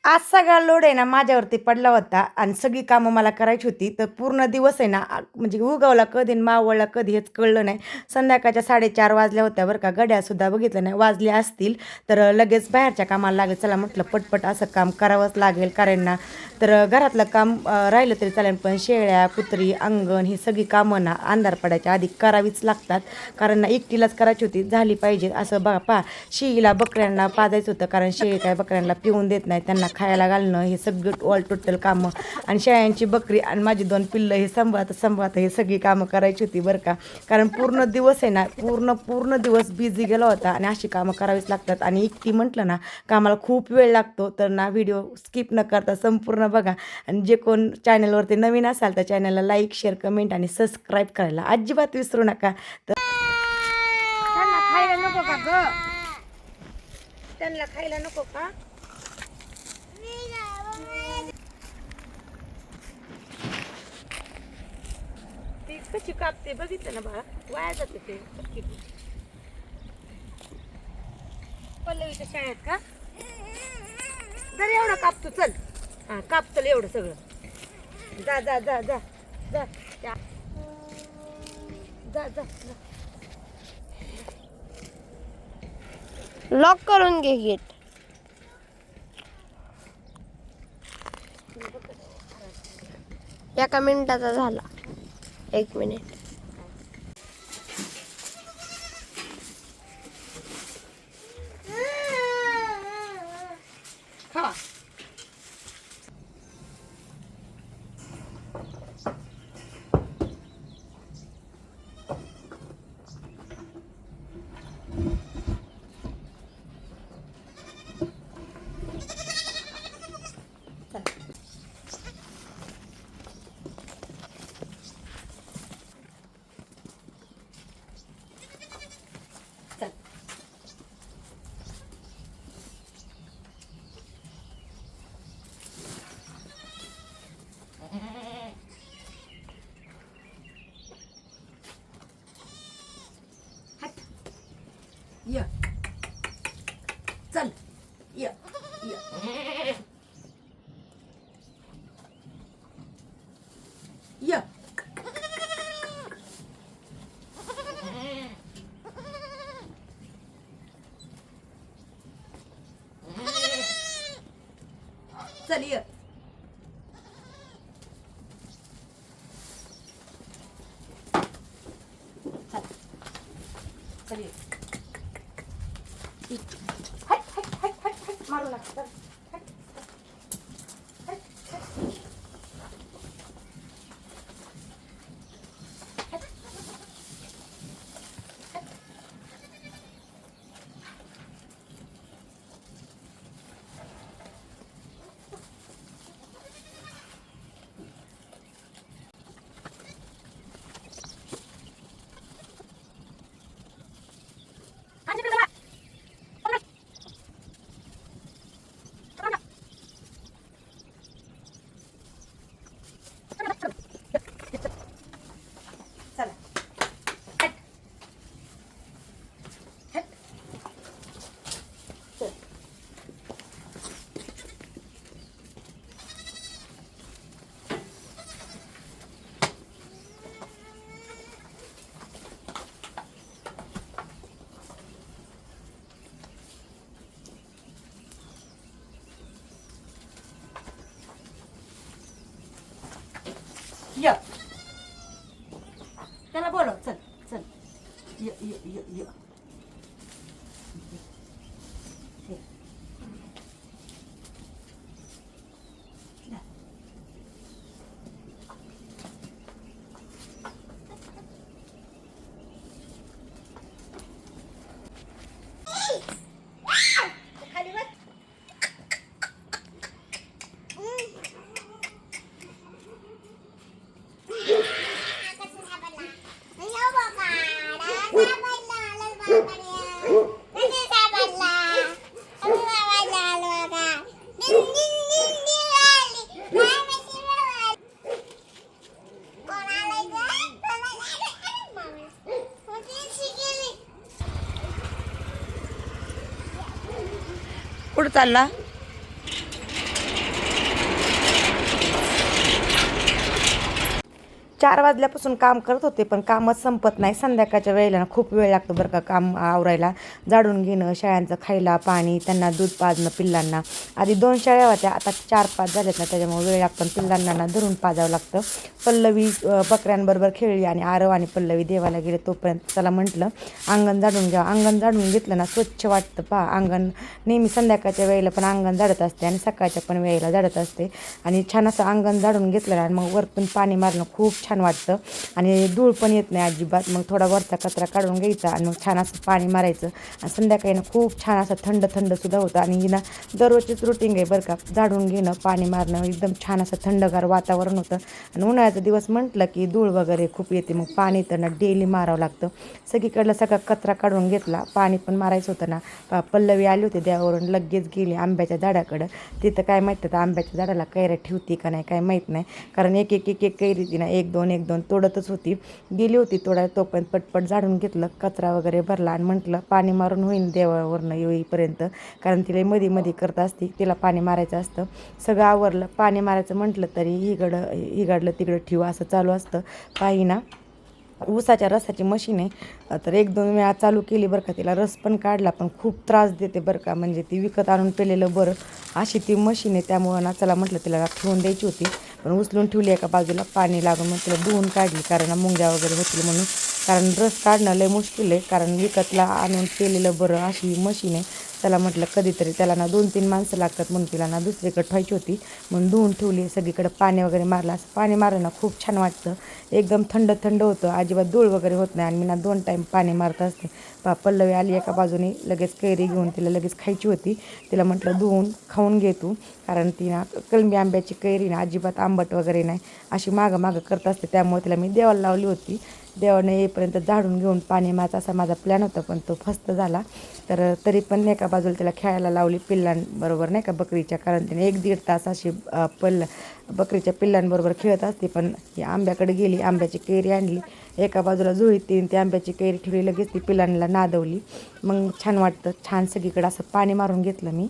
आज सगळा लोड आहे ना माझ्यावरती पडला होता आणि सगळी कामं मला करायची होती. तर पूर्ण दिवस आहे ना म्हणजे उगवला कधी आणि मावळला कधी हेच कळलं नाही. संध्याकाळच्या 4:30 वाजल्या होत्या बरं का. घड्याळसुद्धा बघितलं नाही. वाजले असतील तर लगेच बाहेरच्या कामाला लागेल. चला म्हटलं पटपट असं काम करावंच लागेल कारण ना तर घरातलं काम राहिलं तरी चालेल पण शेळ्या, कुत्री, अंगण ही सगळी कामं ना अंधार पडायच्या आधी करावीच लागतात. कारण ना एकटीलाच करायची होती झाली पाहिजे असं बघा शेळीला बकऱ्यांना पाजायचं होतं कारण शेळी काय बकऱ्यांना पिऊन देत नाही. त्यांना खायला घालणं हे सगळं ऑल टोटल कामं आणि शेळ्यांची बकरी आणि माझी 2 पिल्लं हे सांभाळत हे सगळी कामं करायची होती बरं का. कारण पूर्ण दिवस आहे ना पूर्ण दिवस बिझी गेला होता आणि अशी कामं करावीच लागतात आणि एकटी म्हटलं ना कामाला खूप वेळ लागतो. तर ना व्हिडिओ स्किप न करता संपूर्ण बघा आणि जे कोण चॅनलवरती नवीन असाल तर चॅनलला लाईक शेअर कमेंट आणि सबस्क्राईब करायला अजिबात विसरू नका. तर त्यांना खायला नको का ग? त्यांना खायला नको का? ती कशी कापते बघितलं ना बाळा वाया जाते ते. पल्लवीच्या शाळेत का जर एवढं कापतो चल. हा काप चल एवढं सगळं. जा जा जा जा जा जा जा जा. लॉक करून घे गेट. एका मिनिटाचा झाला. 1 मिनिट. खावा. ये चल ये ये ये चल ये चल ये मारू नका. ये त्याला बोलव चल चल ये ये ये ये. कुठं चालला? 4 वाजल्यापासून काम करत होते, पण कामच संपत नाही. संध्याकाळच्या वेळेला ना खूप वेळ लागतो बरं का काम आवरायला. झाडून घेणं, शेळ्यांचं खायला पाणी, त्यांना दूध पाजणं पिल्लांना. आधी 2 शेळ्या होत्या, आता 4-5 झाल्यात ना, त्याच्यामुळे वेळ लागतो. पिल्लांना ना धरून पाजावं लागतं. पल्लवी बकऱ्यांबरोबर खेळली आणि आरव आणि पल्लवी देवाला गेले. तोपर्यंत चला म्हटलं अंगण झाडून घ्या. अंगण झाडून घेतलं ना स्वच्छ वाटतं. पहा, अंगण नेहमी संध्याकाळच्या वेळेला पण अंगण झाडत असते आणि सकाळच्या पण वेळेला झाडत असते. आणि छान असं अंगण झाडून घेतलं ना, मग वरतून पाणी मारणं खूप छान वाटतं आणि धूळ पण येत नाही अजिबात. मग थोडा वरचा कचरा काढून घ्यायचा आणि मग छान असं पाणी मारायचं. आणि संध्याकाळी ना खूप छान असं थंड सुद्धा होतं. आणि ना दररोजचीच रुटीन आहे बरं का, झाडून घेणं, पाणी मारणं, एकदम छान असं थंडगार वातावरण होतं. आणि उन्हाळ्याचा दिवस म्हटलं की धूळ वगैरे खूप येते, मग पाणी तर ना डेली मारावं लागतं. सगळीकडला सगळा कचरा काढून घेतला. पाणी पण मारायचं होतं ना. पल्लवी आली होती देवावरून, लगेच गेली आंब्याच्या झाडाकडं. तिथं काय माहीत तर आंब्याच्या झाडाला कैऱ्या ठेवती का नाही काय माहीत नाही, कारण एक कैरी ती ना 1-2 तोडतच होती. गेली होती तोडायला, तोपर्यंत पटपट झाडून घेतलं, कचरा वगैरे भरला आणि म्हटलं पाणी मारून होईल देवावरनं येईपर्यंत, कारण तिला मध्ये करत असते, तिला पाणी मारायचं असतं. सगळं आवरलं. पाणी मारायचं म्हटलं तरी हिकडलं तिकडं ठेवू असं चालू असतं. काही ना ऊसाच्या रसाची मशीन आहे, तर 1-2 वेळा चालू केली बरं का, तिला रस पण काढला, पण खूप त्रास देते बरं का. म्हणजे ती विकत आणून पेलेलं बरं अशी ती मशीन आहे. त्यामुळं ना चला म्हटलं तिला ठेवून द्यायची होती, पण उचलून ठेवली एका बाजूला. पाणी लागून मग तिला धुवून काढली, कारण मुंग्या वगैरे होतील म्हणून. कारण रस काढणं लय मुश्किल आहे, कारण विकतला आणून पेलेलं बरं अशी मशीन आहे. त्याला म्हटलं कधीतरी त्याला ना 2-3 माणसं लागतात म्हणून तिला ना दुसरीकडे ठेवायची होती, म्हणून धुवून ठेवली. सगळीकडे पाणी वगैरे मारलं. असं पाणी मारलं ना खूप छान वाटतं, एकदम थंड होतं, अजिबात धूळ वगैरे होत नाही. आणि मी ना 2 टाईम पाणी मारत असते. पल्लवी आली एका बाजूने, लगेच कैरी घेऊन तिला लगेच खायची होती. तिला म्हटलं धुवून खाऊन घे तू, कारण ती ना कलमी आंब्याची कैरी ना अजिबात आंबट वगैरे नाही, अशी मागं करत असते. त्यामुळे तिला मी देवाला लावली होती. देवाने येईपर्यंत झाडून घेऊन पाणी मारायचा असा माझा प्लॅन होता, पण तो फस्त झाला. तर तरी पण एका बाजूला तिला खेळायला लावली पिल्लांबरोबर नाही का, बकरीच्या, कारण तिने 1-1.5 तास अशी बकरीच्या पिल्लांबरोबर खेळत असते. पण ही आंब्याकडे गेली, आंब्याची कैरी आणली, एका बाजूला झुळीत ती आंब्याची कैरी ठेवली, लगेच ती पिल्लांना नादवली. मग छान वाटतं. छान सगळीकडे असं पाणी मारून घेतलं मी.